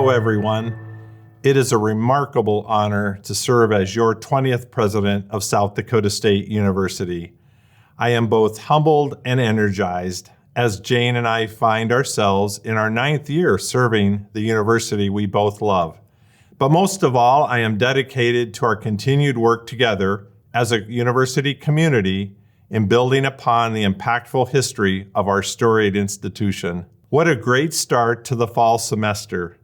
Hello, everyone. It is a remarkable honor to serve as your 20th president of South Dakota State University. I am both humbled and energized as Jane and I find ourselves in our 9th year serving the university we both love. But most of all, I am dedicated to our continued work together as a university community in building upon the impactful history of our storied institution. What a great start to the fall semester.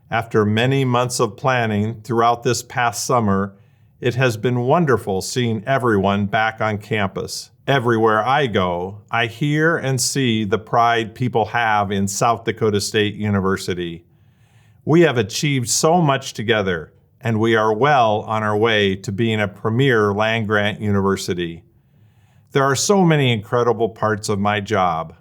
After many months of planning throughout this past summer, it has been wonderful seeing everyone back on campus. Everywhere I go, I hear and see the pride people have in South Dakota State University. We have achieved so much together, and we are well on our way to being a premier land-grant university. There are so many incredible parts of my job.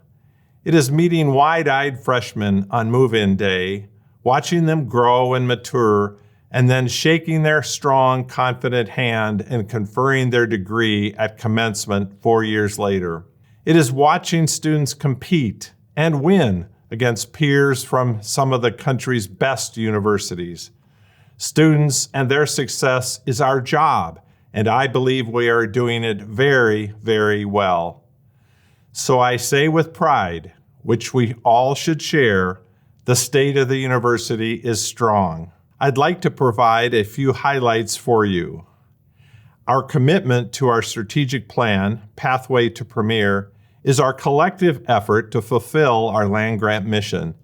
It is meeting wide-eyed freshmen on move-in day, watching them grow and mature, and then shaking their strong, confident hand and conferring their degree at commencement 4 years later. It is watching students compete and win against peers from some of the country's best universities. Students and their success is our job, and I believe we are doing it very, very well. So I say with pride, which we all should share, the state of the university is strong. I'd like to provide a few highlights for you. Our commitment to our strategic plan, Pathway to Premier, is our collective effort to fulfill our land-grant mission.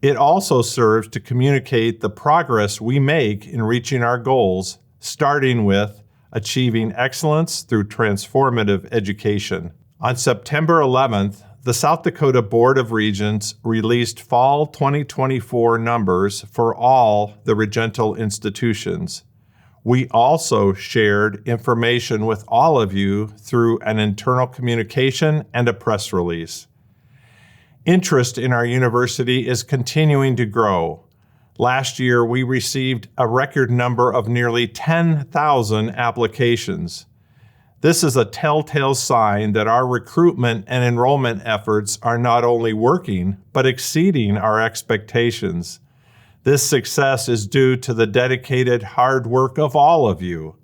It also serves to communicate the progress we make in reaching our goals, starting with achieving excellence through transformative education. On September 11th, the South Dakota Board of Regents released fall 2024 numbers for all the regental institutions. We also shared information with all of you through an internal communication and a press release. Interest in our university is continuing to grow. Last year, we received a record number of nearly 10,000 applications. This is a telltale sign that our recruitment and enrollment efforts are not only working, but exceeding our expectations. This success is due to the dedicated hard work of all of you.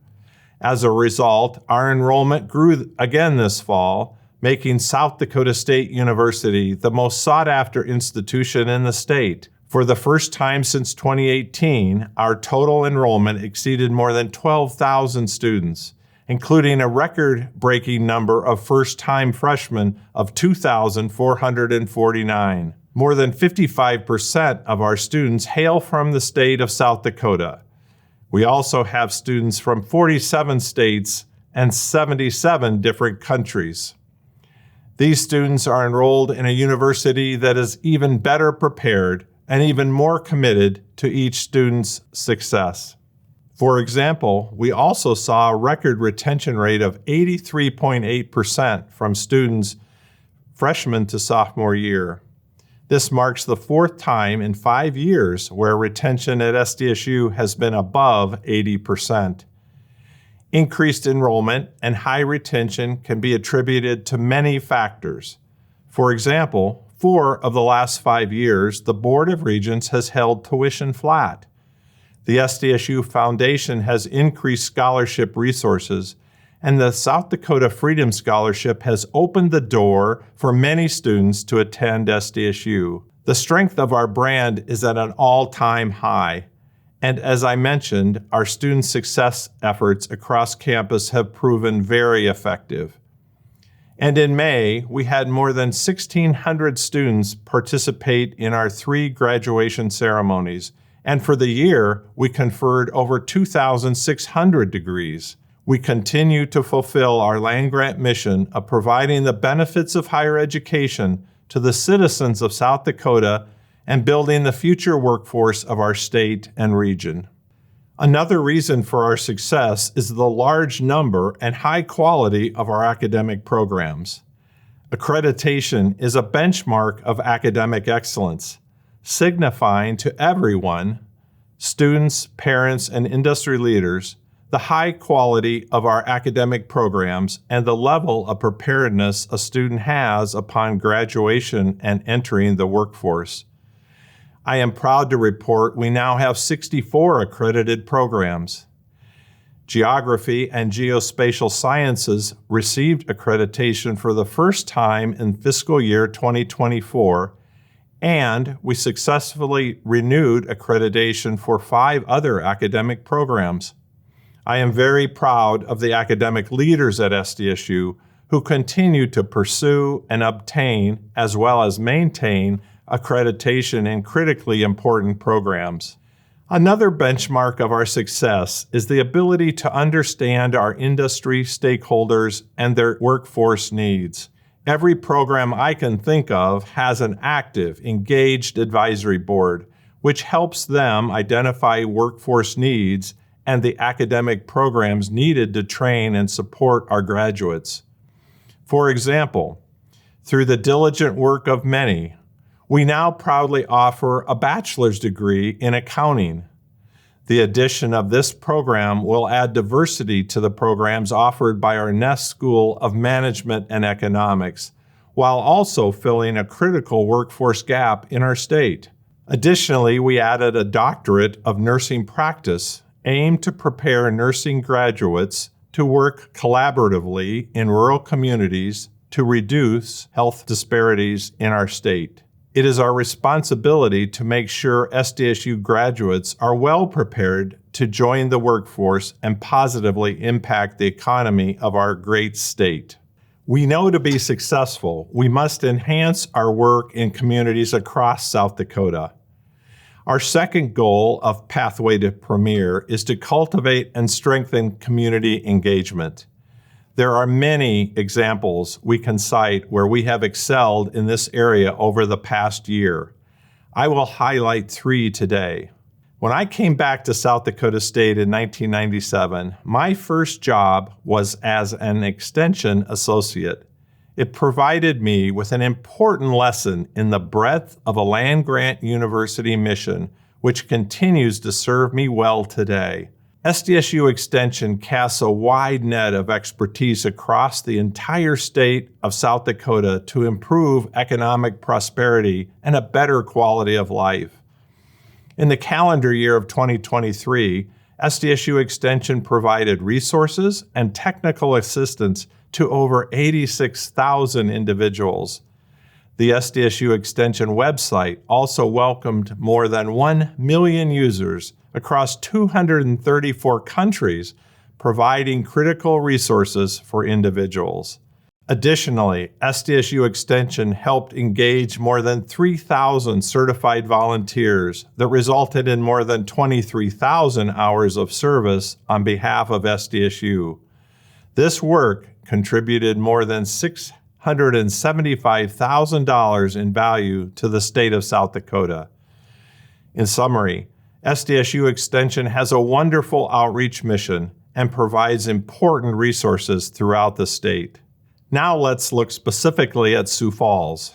As a result, our enrollment grew again this fall, making South Dakota State University the most sought-after institution in the state. For the first time since 2018, our total enrollment exceeded more than 12,000 students, including a record-breaking number of first-time freshmen of 2,449. More than 55% of our students hail from the state of South Dakota. We also have students from 47 states and 77 different countries. These students are enrolled in a university that is even better prepared and even more committed to each student's success. For example, we also saw a record retention rate of 83.8% from students freshman to sophomore year. This marks the 4th time in 5 years where retention at SDSU has been above 80%. Increased enrollment and high retention can be attributed to many factors. For example, 4 of the last 5 years, the Board of Regents has held tuition flat. The SDSU Foundation has increased scholarship resources, and the South Dakota Freedom Scholarship has opened the door for many students to attend SDSU. The strength of our brand is at an all-time high, and as I mentioned, our student success efforts across campus have proven very effective. And in May, we had more than 1,600 students participate in our 3 graduation ceremonies, and for the year, we conferred over 2,600 degrees. We continue to fulfill our land-grant mission of providing the benefits of higher education to the citizens of South Dakota and building the future workforce of our state and region. Another reason for our success is the large number and high quality of our academic programs. Accreditation is a benchmark of academic excellence, signifying to everyone, students, parents, and industry leaders, the high quality of our academic programs and the level of preparedness a student has upon graduation and entering the workforce. I am proud to report we now have 64 accredited programs. Geography and Geospatial Sciences received accreditation for the first time in fiscal year 2024, and we successfully renewed accreditation for 5 other academic programs. I am very proud of the academic leaders at SDSU who continue to pursue and obtain, as well as maintain, accreditation in critically important programs. Another benchmark of our success is the ability to understand our industry stakeholders and their workforce needs. Every program I can think of has an active, engaged advisory board, which helps them identify workforce needs and the academic programs needed to train and support our graduates. For example, through the diligent work of many, we now proudly offer a bachelor's degree in accounting. The addition of this program will add diversity to the programs offered by our Nest School of Management and Economics, while also filling a critical workforce gap in our state. Additionally, we added a doctorate of nursing practice aimed to prepare nursing graduates to work collaboratively in rural communities to reduce health disparities in our state. It is our responsibility to make sure SDSU graduates are well prepared to join the workforce and positively impact the economy of our great state. We know to be successful, we must enhance our work in communities across South Dakota. Our second goal of Pathway to Premier is to cultivate and strengthen community engagement. There are many examples we can cite where we have excelled in this area over the past year. I will highlight 3 today. When I came back to South Dakota State in 1997, my first job was as an extension associate. It provided me with an important lesson in the breadth of a land-grant university mission, which continues to serve me well today. SDSU Extension casts a wide net of expertise across the entire state of South Dakota to improve economic prosperity and a better quality of life. In the calendar year of 2023, SDSU Extension provided resources and technical assistance to over 86,000 individuals. The SDSU Extension website also welcomed more than 1 million users across 234 countries, providing critical resources for individuals. Additionally, SDSU Extension helped engage more than 3,000 certified volunteers that resulted in more than 23,000 hours of service on behalf of SDSU. This work contributed more than $675,000 in value to the state of South Dakota. In summary, SDSU Extension has a wonderful outreach mission and provides important resources throughout the state. Now let's look specifically at Sioux Falls.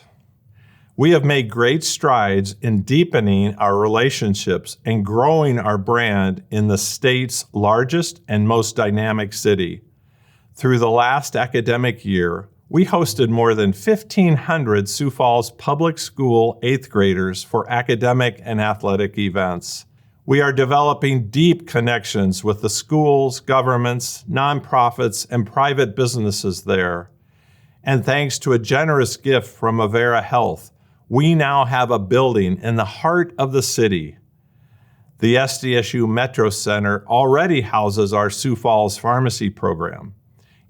We have made great strides in deepening our relationships and growing our brand in the state's largest and most dynamic city. Through the last academic year, we hosted more than 1,500 Sioux Falls Public School 8th graders for academic and athletic events. We are developing deep connections with the schools, governments, nonprofits, and private businesses there. And thanks to a generous gift from Avera Health, we now have a building in the heart of the city. The SDSU Metro Center already houses our Sioux Falls Pharmacy program.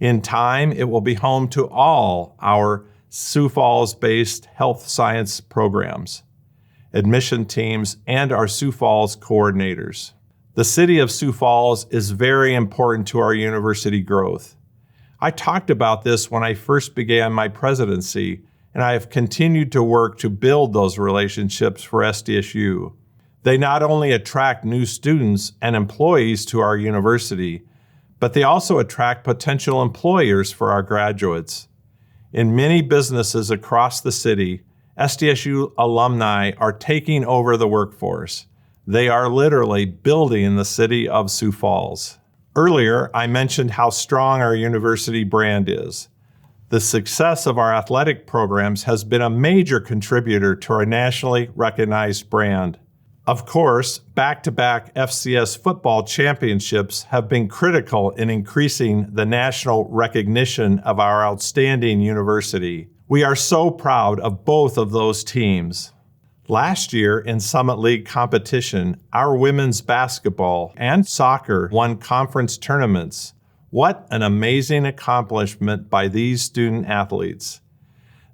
In time, it will be home to all our Sioux Falls-based health science programs, admission teams, and our Sioux Falls coordinators. The city of Sioux Falls is very important to our university growth. I talked about this when I first began my presidency, and I have continued to work to build those relationships for SDSU. They not only attract new students and employees to our university, but they also attract potential employers for our graduates. In many businesses across the city, SDSU alumni are taking over the workforce. They are literally building the city of Sioux Falls. Earlier, I mentioned how strong our university brand is. The success of our athletic programs has been a major contributor to our nationally recognized brand. Of course, back-to-back FCS football championships have been critical in increasing the national recognition of our outstanding university. We are so proud of both of those teams. Last year in Summit League competition, our women's basketball and soccer won conference tournaments. What an amazing accomplishment by these student athletes.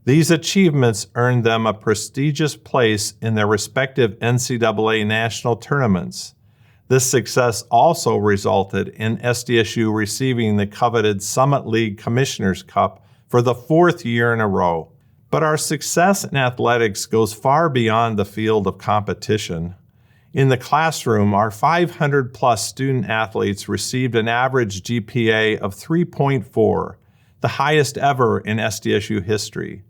These achievements earned them a prestigious place in their respective NCAA national tournaments. This success also resulted in SDSU receiving the coveted Summit League Commissioner's Cup for the 4th year in a row. But our success in athletics goes far beyond the field of competition. In the classroom, our 500-plus student athletes received an average GPA of 3.4, the highest ever in SDSU history.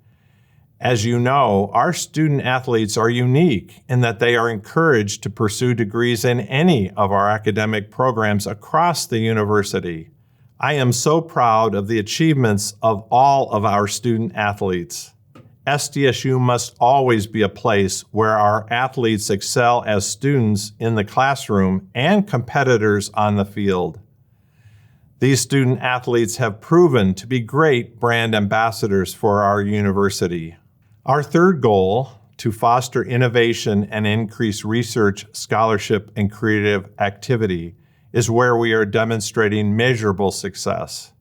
As you know, our student athletes are unique in that they are encouraged to pursue degrees in any of our academic programs across the university. I am so proud of the achievements of all of our student athletes. SDSU must always be a place where our athletes excel as students in the classroom and competitors on the field. These student athletes have proven to be great brand ambassadors for our university. Our third goal, to foster innovation and increase research, scholarship, and creative activity, is where we are demonstrating measurable success.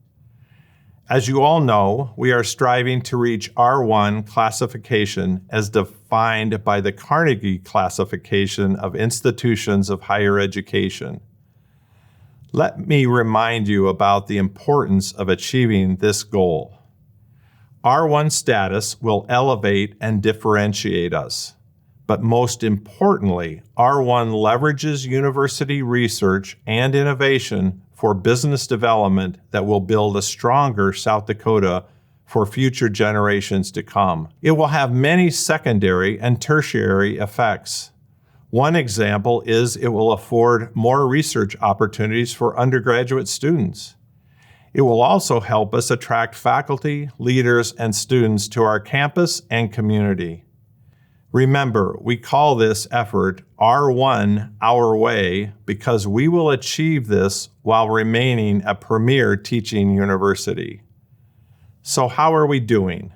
As you all know, we are striving to reach R1 classification as defined by the Carnegie Classification of Institutions of Higher Education. Let me remind you about the importance of achieving this goal. R1 status will elevate and differentiate us. But most importantly, R1 leverages university research and innovation for business development that will build a stronger South Dakota for future generations to come. It will have many secondary and tertiary effects. One example is it will afford more research opportunities for undergraduate students. It will also help us attract faculty, leaders, and students to our campus and community. Remember, we call this effort R1 Our Way because we will achieve this while remaining a premier teaching university. So how are we doing?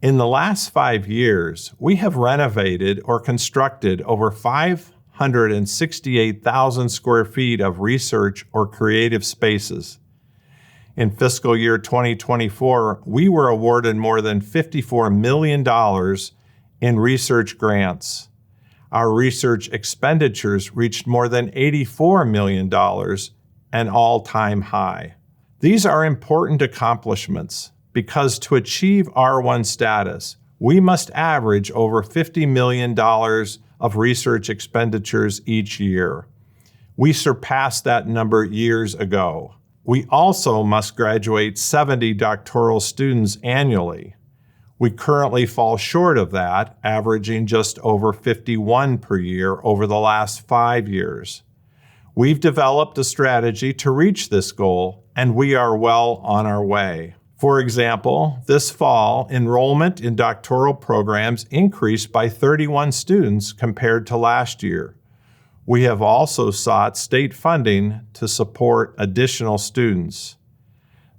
In the last 5 years, we have renovated or constructed over 568,000 square feet of research or creative spaces. In fiscal year 2024, we were awarded more than $54 million in research grants. Our research expenditures reached more than $84 million, an all-time high. These are important accomplishments because to achieve R1 status, we must average over $50 million of research expenditures each year. We surpassed that number years ago. We also must graduate 70 doctoral students annually. We currently fall short of that, averaging just over 51 per year over the last 5 years. We've developed a strategy to reach this goal, and we are well on our way. For example, this fall, enrollment in doctoral programs increased by 31 students compared to last year. We have also sought state funding to support additional students.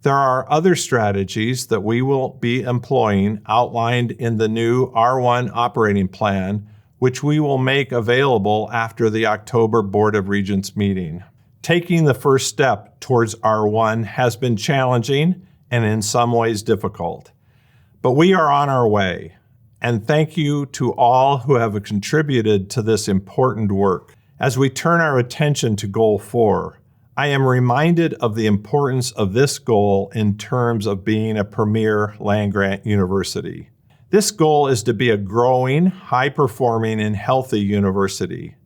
There are other strategies that we will be employing outlined in the new R1 operating plan, which we will make available after the October Board of Regents meeting. Taking the first step towards R1 has been challenging and in some ways difficult, but we are on our way. And thank you to all who have contributed to this important work. As we turn our attention to Goal 4, I am reminded of the importance of this goal in terms of being a premier land-grant university. This goal is to be a growing, high-performing, and healthy university.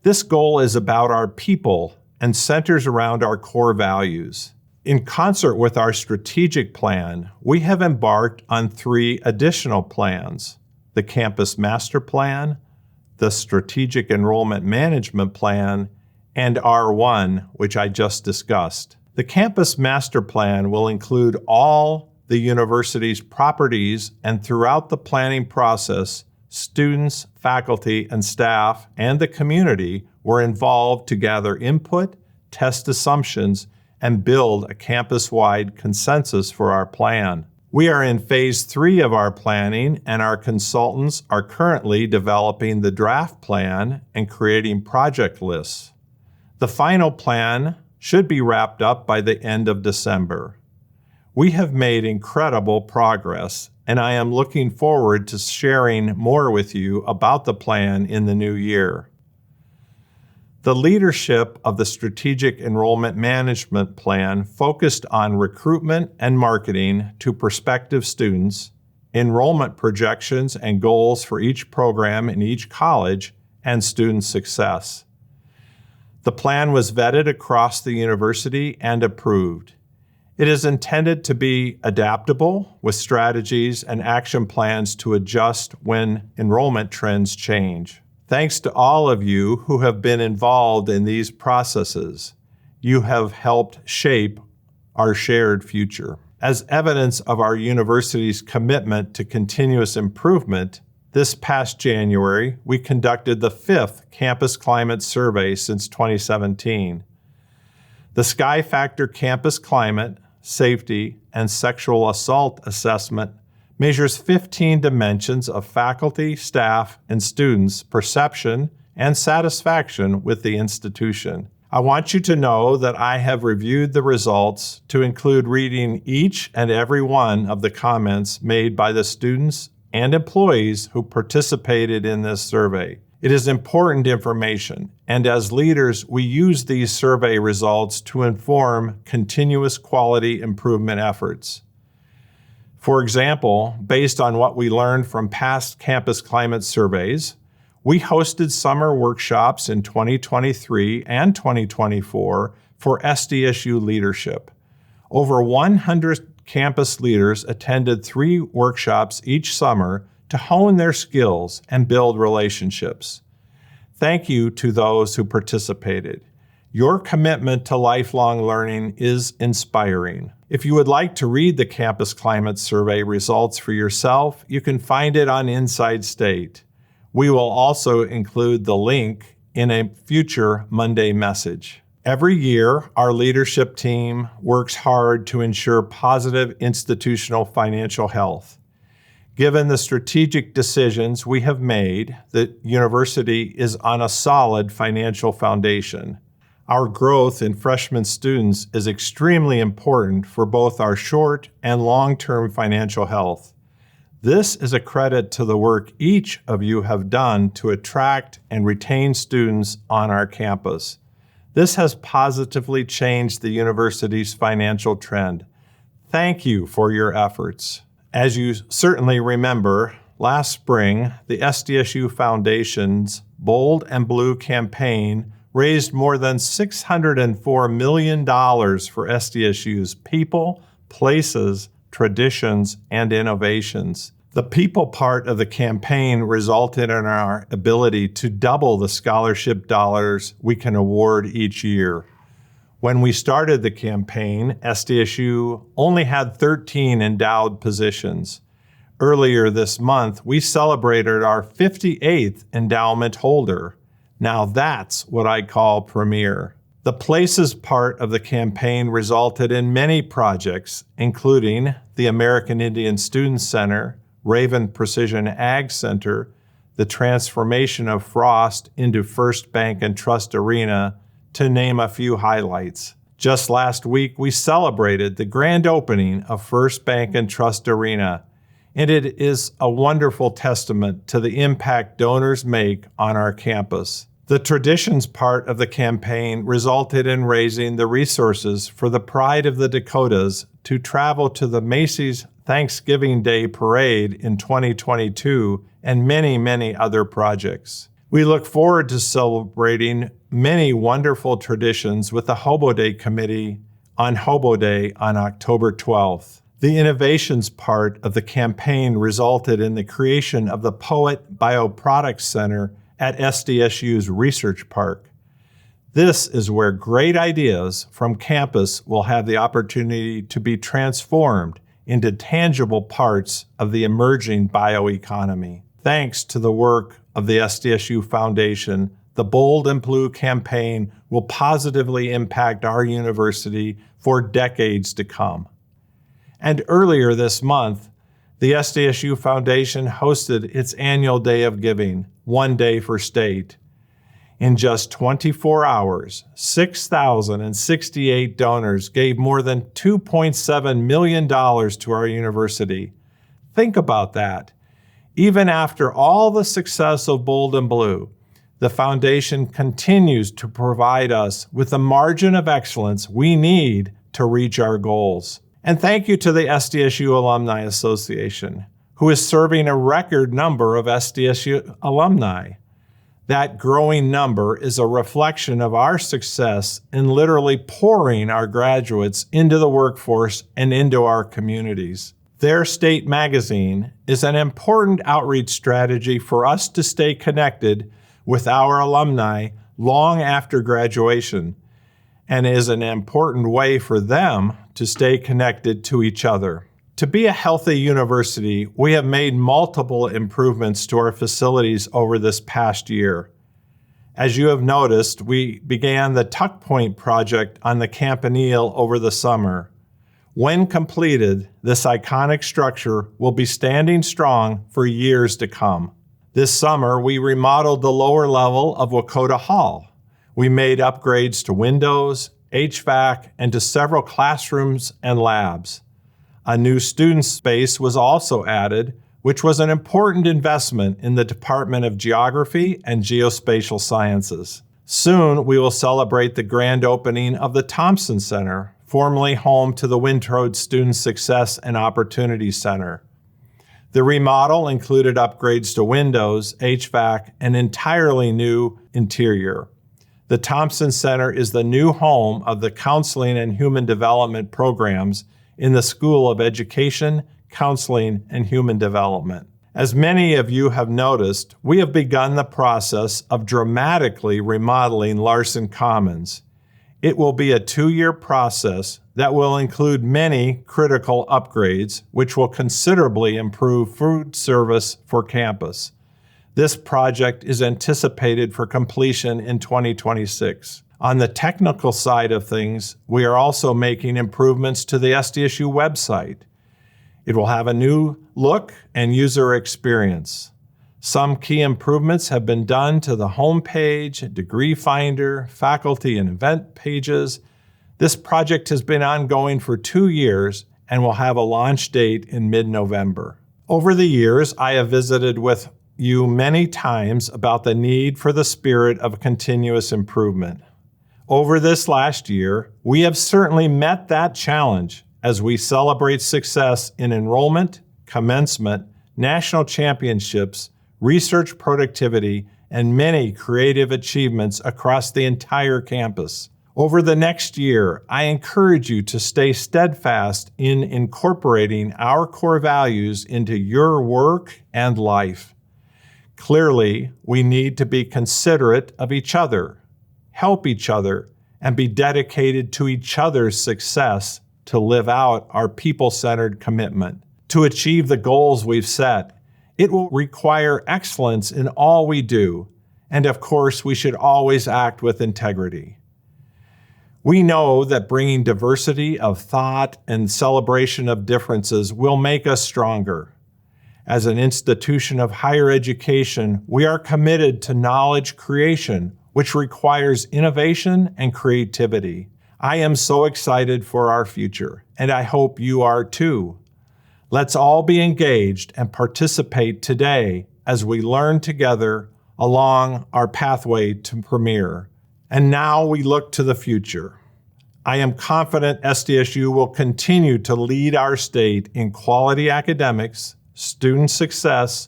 This goal is about our people and centers around our core values. In concert with our strategic plan, we have embarked on 3 additional plans: the Campus Master Plan, the Strategic Enrollment Management Plan, and R1, which I just discussed. The Campus Master Plan will include all the university's properties, and throughout the planning process, students, faculty, and staff, and the community were involved to gather input, test assumptions, and build a campus-wide consensus for our plan. We are in phase 3 of our planning, and our consultants are currently developing the draft plan and creating project lists. The final plan should be wrapped up by the end of December. We have made incredible progress, and I am looking forward to sharing more with you about the plan in the new year. The leadership of the Strategic Enrollment Management Plan focused on recruitment and marketing to prospective students, enrollment projections and goals for each program in each college, and student success. The plan was vetted across the university and approved. It is intended to be adaptable with strategies and action plans to adjust when enrollment trends change. Thanks to all of you who have been involved in these processes. You have helped shape our shared future. As evidence of our university's commitment to continuous improvement, this past January, we conducted the 5th Campus Climate Survey since 2017. The Sky Factor Campus Climate, Safety, and Sexual Assault Assessment measures 15 dimensions of faculty, staff, and students' perception and satisfaction with the institution. I want you to know that I have reviewed the results to include reading each and every one of the comments made by the students and employees who participated in this survey. It is important information, and as leaders, we use these survey results to inform continuous quality improvement efforts. For example, based on what we learned from past campus climate surveys, we hosted summer workshops in 2023 and 2024 for SDSU leadership. Over 100 campus leaders attended 3 workshops each summer to hone their skills and build relationships. Thank you to those who participated. Your commitment to lifelong learning is inspiring. If you would like to read the Campus Climate Survey results for yourself, you can find it on Inside State. We will also include the link in a future Monday message. Every year, our leadership team works hard to ensure positive institutional financial health. Given the strategic decisions we have made, the university is on a solid financial foundation. Our growth in freshman students is extremely important for both our short and long-term financial health. This is a credit to the work each of you have done to attract and retain students on our campus. This has positively changed the university's financial trend. Thank you for your efforts. As you certainly remember, last spring, the SDSU Foundation's Bold and Blue campaign raised more than $604 million for SDSU's people, places, traditions, and innovations. The people part of the campaign resulted in our ability to double the scholarship dollars we can award each year. When we started the campaign, SDSU only had 13 endowed positions. Earlier this month, we celebrated our 58th endowment holder. Now that's what I call premier. The places part of the campaign resulted in many projects, including the American Indian Student Center, Raven Precision Ag Center, the transformation of Frost into First Bank and Trust Arena, to name a few highlights. Just last week, we celebrated the grand opening of First Bank and Trust Arena, and it is a wonderful testament to the impact donors make on our campus. The traditions part of the campaign resulted in raising the resources for the Pride of the Dakotas to travel to the Macy's Thanksgiving Day Parade in 2022 and many, many other projects. We look forward to celebrating many wonderful traditions with the Hobo Day Committee on Hobo Day on October 12th. The innovations part of the campaign resulted in the creation of the Poet Bioproducts Center at SDSU's Research Park. This is where great ideas from campus will have the opportunity to be transformed into tangible parts of the emerging bioeconomy. Thanks to the work of the SDSU Foundation, the Bold and Blue campaign will positively impact our university for decades to come. And earlier this month, the SDSU Foundation hosted its annual Day of Giving, One Day for State. In just 24 hours, 6,068 donors gave more than $2.7 million to our university. Think about that. Even after all the success of Bold and Blue, the Foundation continues to provide us with the margin of excellence we need to reach our goals. And thank you to the SDSU Alumni Association, who is serving a record number of SDSU alumni. That growing number is a reflection of our success in literally pouring our graduates into the workforce and into our communities. Their State magazine is an important outreach strategy for us to stay connected with our alumni long after graduation, and is an important way for them to stay connected to each other. To be a healthy university, we have made multiple improvements to our facilities over this past year. As you have noticed, we began the Tuck Point project on the Campanile over the summer. When completed, this iconic structure will be standing strong for years to come. This summer, we remodeled the lower level of Dakota Hall. We made upgrades to windows, HVAC, and to several classrooms and labs. A new student space was also added, which was an important investment in the Department of Geography and Geospatial Sciences. Soon, we will celebrate the grand opening of the Thompson Center, formerly home to the Wintrode Student Success and Opportunity Center. The remodel included upgrades to windows, HVAC, and entirely new interior. The Thompson Center is the new home of the Counseling and Human Development programs in the School of Education, Counseling, and Human Development. As many of you have noticed, we have begun the process of dramatically remodeling Larson Commons. It will be a 2-year process that will include many critical upgrades, which will considerably improve food service for campus. This project is anticipated for completion in 2026. On the technical side of things, we are also making improvements to the SDSU website. It will have a new look and user experience. Some key improvements have been done to the homepage, degree finder, faculty and event pages. This project has been ongoing for 2 years and will have a launch date in mid-November. Over the years, I have visited with you many times about the need for the spirit of continuous improvement. Over this last year, we have certainly met that challenge as we celebrate success in enrollment, commencement, national championships, research productivity, and many creative achievements across the entire campus. Over the next year, I encourage you to stay steadfast in incorporating our core values into your work and life. Clearly, we need to be considerate of each other, help each other, and be dedicated to each other's success to live out our people-centered commitment. To achieve the goals we've set, it will require excellence in all we do, and of course, we should always act with integrity. We know that bringing diversity of thought and celebration of differences will make us stronger. As an institution of higher education, we are committed to knowledge creation, which requires innovation and creativity. I am so excited for our future, and I hope you are too. Let's all be engaged and participate today as we learn together along our pathway to Premier. And now we look to the future. I am confident SDSU will continue to lead our state in quality academics, student success,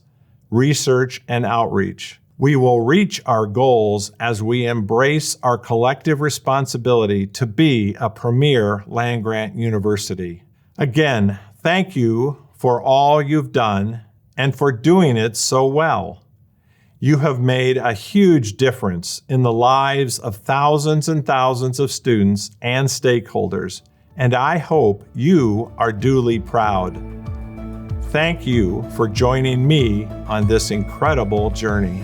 research, and outreach. We will reach our goals as we embrace our collective responsibility to be a premier land-grant university. Again, thank you for all you've done and for doing it so well. You have made a huge difference in the lives of thousands and thousands of students and stakeholders, and I hope you are duly proud. Thank you for joining me on this incredible journey.